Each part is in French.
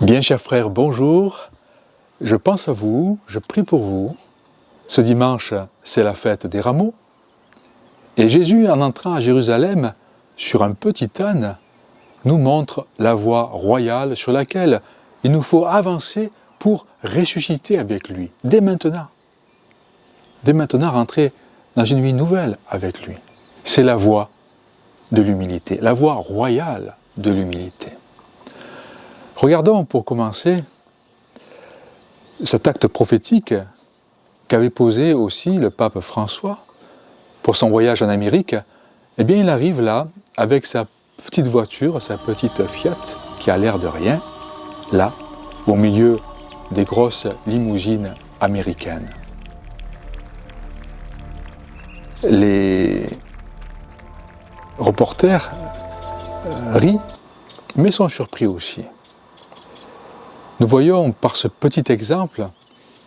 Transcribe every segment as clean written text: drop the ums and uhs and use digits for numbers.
Bien, chers frères, bonjour. Je pense à vous, je prie pour vous. Ce dimanche, c'est la fête des rameaux. Et Jésus, en entrant à Jérusalem, sur un petit âne, nous montre la voie royale sur laquelle il nous faut avancer pour ressusciter avec lui, dès maintenant. Dès maintenant, rentrer dans une vie nouvelle avec lui. C'est la voie de l'humilité, la voie royale de l'humilité. Regardons pour commencer cet acte prophétique qu'avait posé aussi le pape François pour son voyage en Amérique. Eh bien, il arrive là avec sa petite voiture, sa petite Fiat, qui a l'air de rien, là, au milieu des grosses limousines américaines. Les reporters rient, mais sont surpris aussi. Nous voyons par ce petit exemple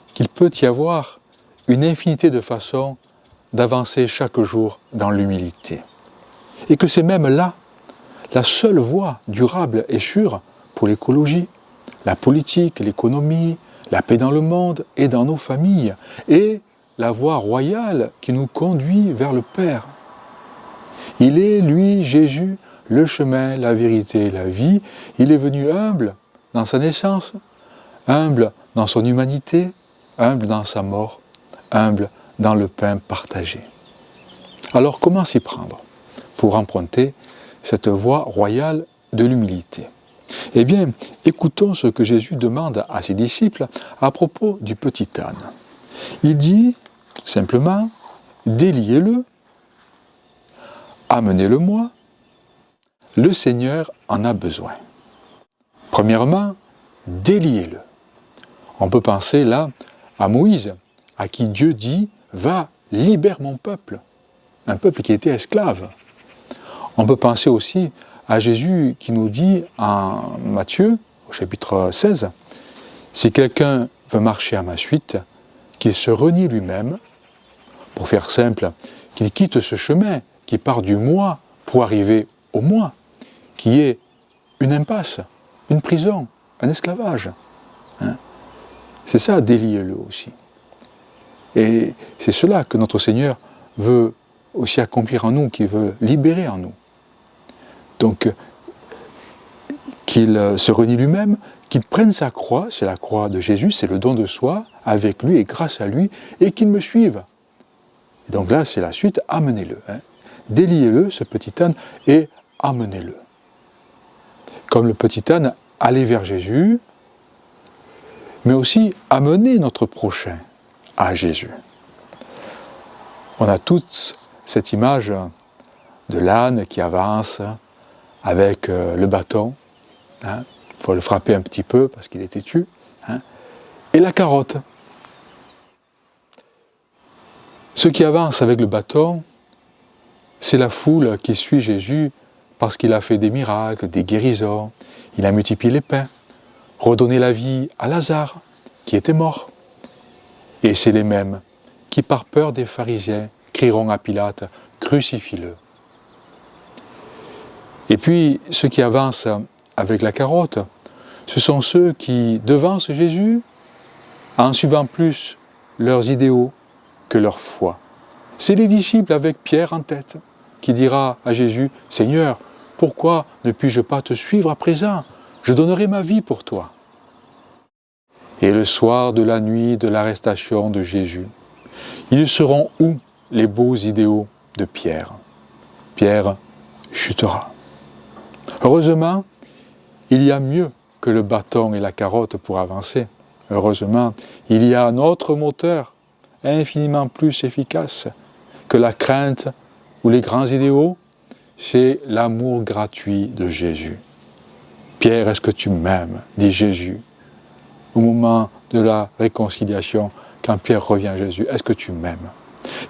qu'il peut y avoir une infinité de façons d'avancer chaque jour dans l'humilité. Et que c'est même là la seule voie durable et sûre pour l'écologie, la politique, l'économie, la paix dans le monde et dans nos familles, et la voie royale qui nous conduit vers le Père. Il est, lui, Jésus, le chemin, la vérité et la vie. Il est venu humble dans sa naissance, humble dans son humanité, humble dans sa mort, humble dans le pain partagé. Alors comment s'y prendre pour emprunter cette voie royale de l'humilité? Eh bien, écoutons ce que Jésus demande à ses disciples à propos du petit âne. Il dit simplement, déliez-le, amenez-le-moi, le Seigneur en a besoin. Premièrement, déliez-le. On peut penser là à Moïse, à qui Dieu dit « Va, libère mon peuple », un peuple qui était esclave. On peut penser aussi à Jésus qui nous dit en Matthieu, au chapitre 16, « Si quelqu'un veut marcher à ma suite, qu'il se renie lui-même, pour faire simple, qu'il quitte ce chemin qui part du moi pour arriver au moi, qui est une impasse, une prison, un esclavage. » C'est ça, déliez-le aussi. Et c'est cela que notre Seigneur veut aussi accomplir en nous, qu'il veut libérer en nous. Donc, qu'il se renie lui-même, qu'il prenne sa croix, c'est la croix de Jésus, c'est le don de soi, avec lui et grâce à lui, et qu'il me suive. Et donc là, c'est la suite, amenez-le. Déliez-le, ce petit âne, et amenez-le. Comme le petit âne allait vers Jésus, mais aussi amener notre prochain à Jésus. On a toute cette image de l'âne qui avance avec le bâton, il faut le frapper un petit peu parce qu'il est têtu, et la carotte. Ceux qui avancent avec le bâton, c'est la foule qui suit Jésus parce qu'il a fait des miracles, des guérisons, il a multiplié les pains, redonner la vie à Lazare, qui était mort. Et c'est les mêmes qui, par peur des pharisiens, crieront à Pilate, « Crucifie-le ». Et puis, ceux qui avancent avec la carotte, ce sont ceux qui devancent Jésus en suivant plus leurs idéaux que leur foi. C'est les disciples avec Pierre en tête, qui dira à Jésus, « Seigneur, pourquoi ne puis-je pas te suivre à présent ? Je donnerai ma vie pour toi. » Et le soir de la nuit de l'arrestation de Jésus, ils seront où les beaux idéaux de Pierre? Pierre chutera. Heureusement, il y a mieux que le bâton et la carotte pour avancer. Heureusement, il y a un autre moteur infiniment plus efficace que la crainte ou les grands idéaux, c'est l'amour gratuit de Jésus. Pierre, est-ce que tu m'aimes? Dit Jésus. Au moment de la réconciliation, quand Pierre revient à Jésus, est-ce que tu m'aimes?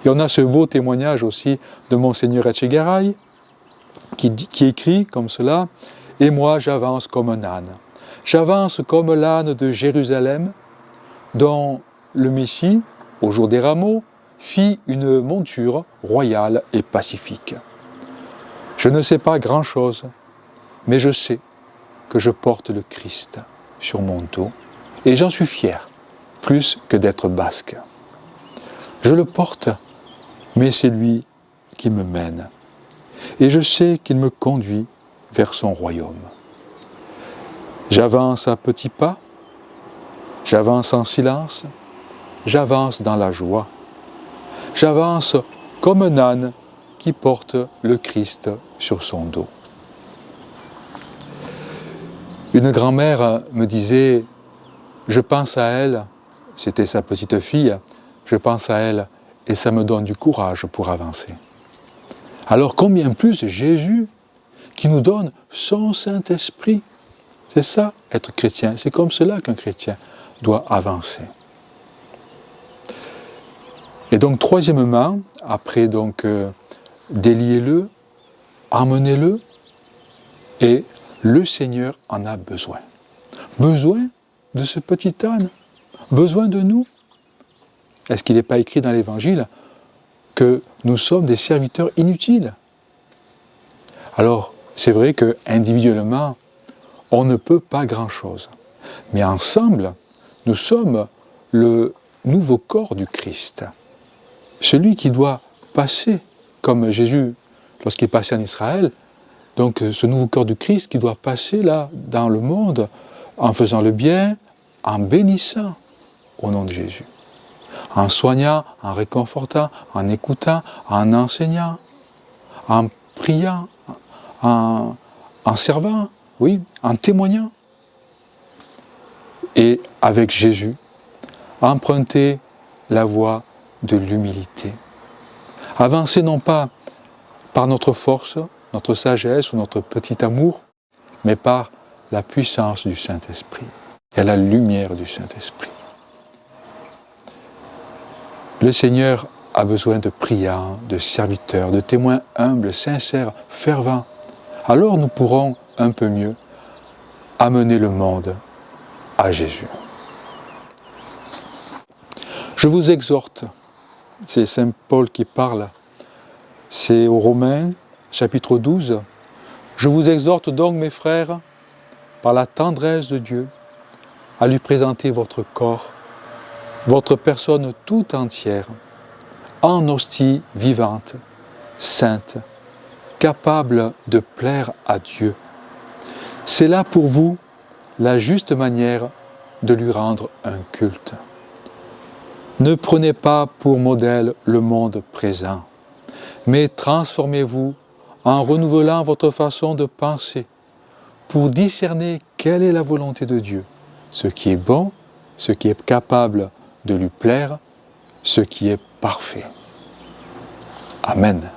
Et on a ce beau témoignage aussi de Monseigneur Etchegaray, qui écrit comme cela, « Et moi j'avance comme un âne. J'avance comme l'âne de Jérusalem, dont le Messie, au jour des rameaux, fit une monture royale et pacifique. Je ne sais pas grand-chose, mais je sais que je porte le Christ. sur mon dos, et j'en suis fier, plus que d'être basque. Je le porte, mais c'est lui qui me mène, et je sais qu'il me conduit vers son royaume. J'avance à petits pas, j'avance en silence, j'avance dans la joie, j'avance comme un âne qui porte le Christ sur son dos. Une grand-mère me disait, je pense à elle, c'était sa petite fille, je pense à elle et ça me donne du courage pour avancer. Alors combien plus Jésus qui nous donne son Saint-Esprit. C'est ça, être chrétien. C'est comme cela qu'un chrétien doit avancer. Et donc, troisièmement, après donc déliez-le, emmenez-le, et le Seigneur en a besoin. Besoin de ce petit âne, besoin de nous. Est-ce qu'il n'est pas écrit dans l'Évangile que nous sommes des serviteurs inutiles? Alors, c'est vrai qu'individuellement, on ne peut pas grand-chose. Mais ensemble, nous sommes le nouveau corps du Christ. Celui qui doit passer, comme Jésus, lorsqu'il est passé en Israël, donc ce nouveau corps du Christ qui doit passer là, dans le monde, en faisant le bien, en bénissant au nom de Jésus. En soignant, en réconfortant, en écoutant, en enseignant, en priant, en servant, oui, en témoignant. Et avec Jésus, emprunter la voie de l'humilité. Avancer non pas par notre force, notre sagesse ou notre petit amour, mais par la puissance du Saint-Esprit et la lumière du Saint-Esprit. Le Seigneur a besoin de priants, de serviteurs, de témoins humbles, sincères, fervents. Alors nous pourrons un peu mieux amener le monde à Jésus. Je vous exhorte, c'est Saint Paul qui parle, c'est aux Romains, chapitre 12, « Je vous exhorte donc, mes frères, par la tendresse de Dieu, à lui présenter votre corps, votre personne tout entière, en hostie vivante, sainte, capable de plaire à Dieu. C'est là pour vous la juste manière de lui rendre un culte. Ne prenez pas pour modèle le monde présent, mais transformez-vous en renouvelant votre façon de penser pour discerner quelle est la volonté de Dieu, ce qui est bon, ce qui est capable de lui plaire, ce qui est parfait. Amen.